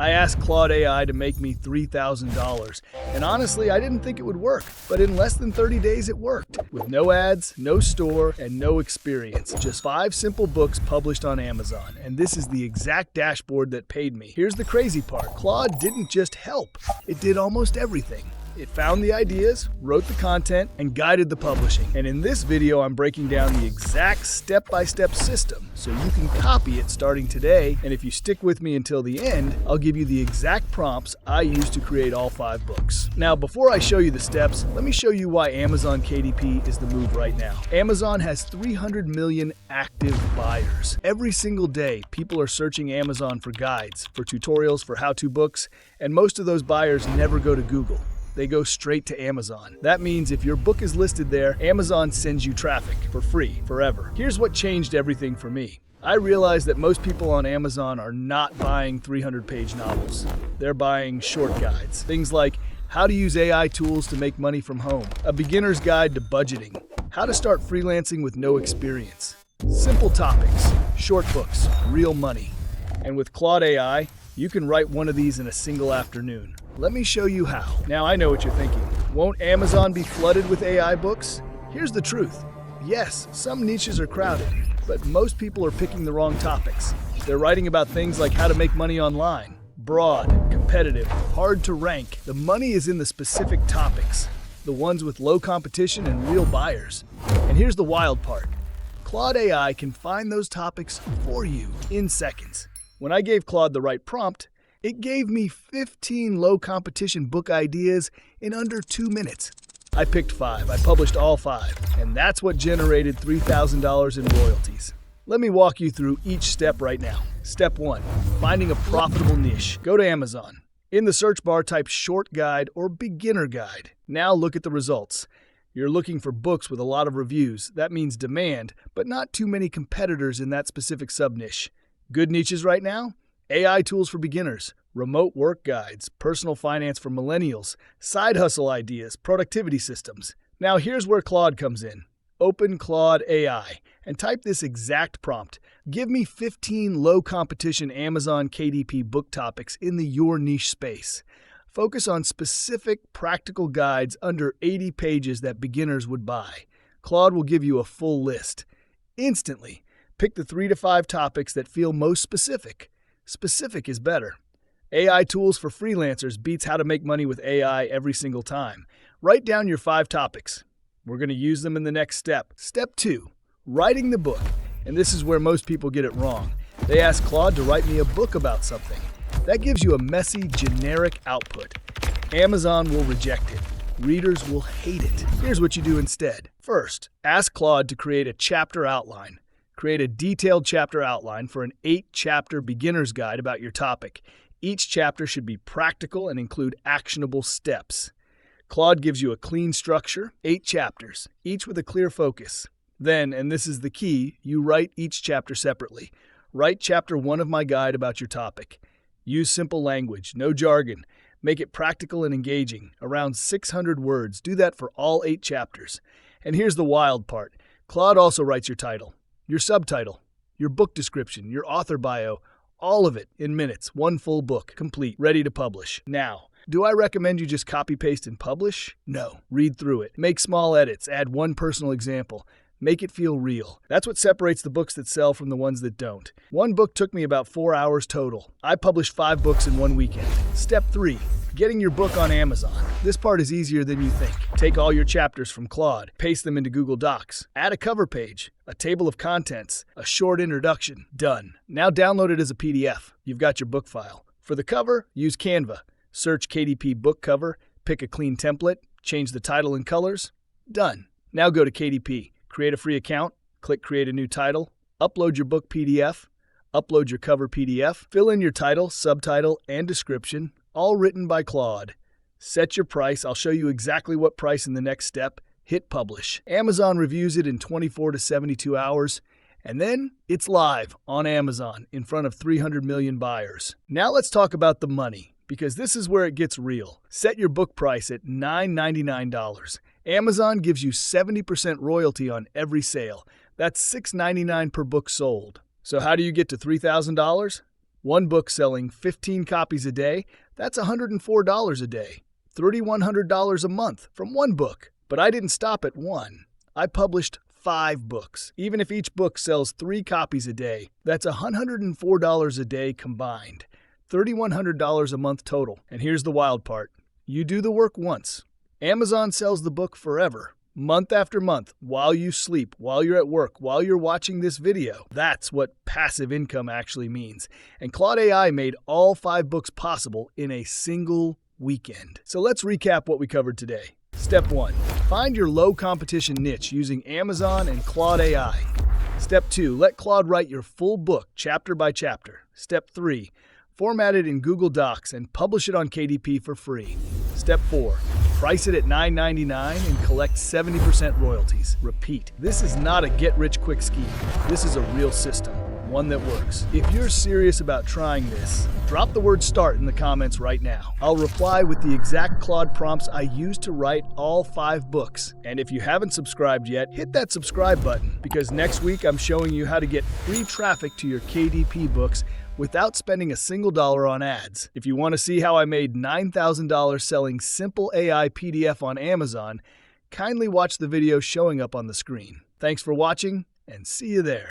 I asked Claude AI to make me $3,000, and honestly, I didn't think it would work, but in less than 30 days it worked. With no ads, no store, and no experience. Just 5 simple books published on Amazon, and this is the exact dashboard that paid me. Here's the crazy part. Claude didn't just help, it did almost everything. It found the ideas, wrote the content, and guided the publishing. And in this video, I'm breaking down the exact step-by-step system so you can copy it starting today. And if you stick with me until the end, I'll give you the exact prompts I used to create all 5 books. Now, before I show you the steps, let me show you why Amazon KDP is the move right now. Amazon has 300 million active buyers. Every single day, people are searching Amazon for guides, for tutorials, for how-to books, and most of those buyers never go to Google. They go straight to Amazon. That means if your book is listed there, Amazon sends you traffic for free, forever. Here's what changed everything for me. I realized that most people on Amazon are not buying 300-page novels. They're buying short guides. Things like how to use AI tools to make money from home, a beginner's guide to budgeting, how to start freelancing with no experience, simple topics, short books, real money. And with Claude AI, you can write one of these in a single afternoon. Let me show you how. Now I know what you're thinking. Won't Amazon be flooded with AI books? Here's the truth. Yes, some niches are crowded, but most people are picking the wrong topics. They're writing about things like how to make money online. Broad, competitive, hard to rank. The money is in the specific topics, the ones with low competition and real buyers. And here's the wild part. Claude AI can find those topics for you in seconds. When I gave Claude the right prompt, it gave me 15 low-competition book ideas in under 2 minutes. I picked 5. I published all 5, and that's what generated $3,000 in royalties. Let me walk you through each step right now. Step 1. Finding a profitable niche. Go to Amazon. In the search bar, type short guide or beginner guide. Now look at the results. You're looking for books with a lot of reviews. That means demand, but not too many competitors in that specific sub-niche. Good niches right now? AI tools for beginners, remote work guides, personal finance for millennials, side hustle ideas, productivity systems. Now here's where Claude comes in. Open Claude AI and type this exact prompt. Give me 15 low-competition Amazon KDP book topics in your niche space. Focus on specific practical guides under 80 pages that beginners would buy. Claude will give you a full list. Instantly, pick the 3 to 5 topics that feel most specific. Specific is better. AI tools for freelancers beats how to make money with AI every single time. Write down your 5 topics. We're going to use them in the next step. Step 2, writing the book. And this is where most people get it wrong. They ask Claude to write me a book about something. That gives you a messy, generic output. Amazon will reject it. Readers will hate it. Here's what you do instead. First, ask Claude to create a chapter outline. Create a detailed chapter outline for an 8-chapter beginner's guide about your topic. Each chapter should be practical and include actionable steps. Claude gives you a clean structure, 8 chapters, each with a clear focus. Then, and this is the key, you write each chapter separately. Write chapter 1 of my guide about your topic. Use simple language, no jargon. Make it practical and engaging, around 600 words. Do that for all 8 chapters. And here's the wild part. Claude also writes your title, your subtitle, your book description, your author bio, all of it in minutes, 1 full book, complete, ready to publish. Now, do I recommend you just copy, paste, and publish? No. Read through it. Make small edits. Add 1 personal example. Make it feel real. That's what separates the books that sell from the ones that don't. 1 book took me about 4 hours total. I published 5 books in 1 weekend. Step 3. Getting your book on Amazon. This part is easier than you think. Take all your chapters from Claude, paste them into Google Docs, add a cover page, a table of contents, a short introduction. Done. Now download it as a PDF. You've got your book file. For the cover, use Canva. Search KDP book cover, pick a clean template, change the title and colors. Done. Now go to KDP. Create a free account, click Create a new title, upload your book PDF, upload your cover PDF, fill in your title, subtitle, and description, all written by Claude. Set your price. I'll show you exactly what price in the next step. Hit publish. Amazon reviews it in 24 to 72 hours, and then it's live on Amazon in front of 300 million buyers. Now let's talk about the money, because this is where it gets real. Set your book price at $9.99. Amazon gives you 70% royalty on every sale. That's $6.99 per book sold. So how do you get to $3,000? One book selling 15 copies a day, that's $104 a day. $3,100 a month from one book. But I didn't stop at one. I published 5 books. Even if each book sells 3 copies a day, that's $104 a day combined. $3,100 a month total. And here's the wild part. You do the work once. Amazon sells the book forever. Month after month, while you sleep, while you're at work, while you're watching this video. That's what passive income actually means. And Claude AI made all 5 books possible in a single weekend. So let's recap what we covered today. Step 1. Find your low competition niche using Amazon and Claude AI. Step 2. Let Claude write your full book chapter by chapter. Step 3. Format it in Google Docs and publish it on KDP for free. Step 4. Price it at $9.99 and collect 70% royalties. Repeat, this is not a get-rich-quick scheme. This is a real system, one that works. If you're serious about trying this, drop the word START in the comments right now. I'll reply with the exact Claude prompts I used to write all 5 books. And if you haven't subscribed yet, hit that subscribe button, because next week I'm showing you how to get free traffic to your KDP books without spending a single dollar on ads. If you want to see how I made $9,000 selling simple AI PDF on Amazon, kindly watch the video showing up on the screen. Thanks for watching, and see you there.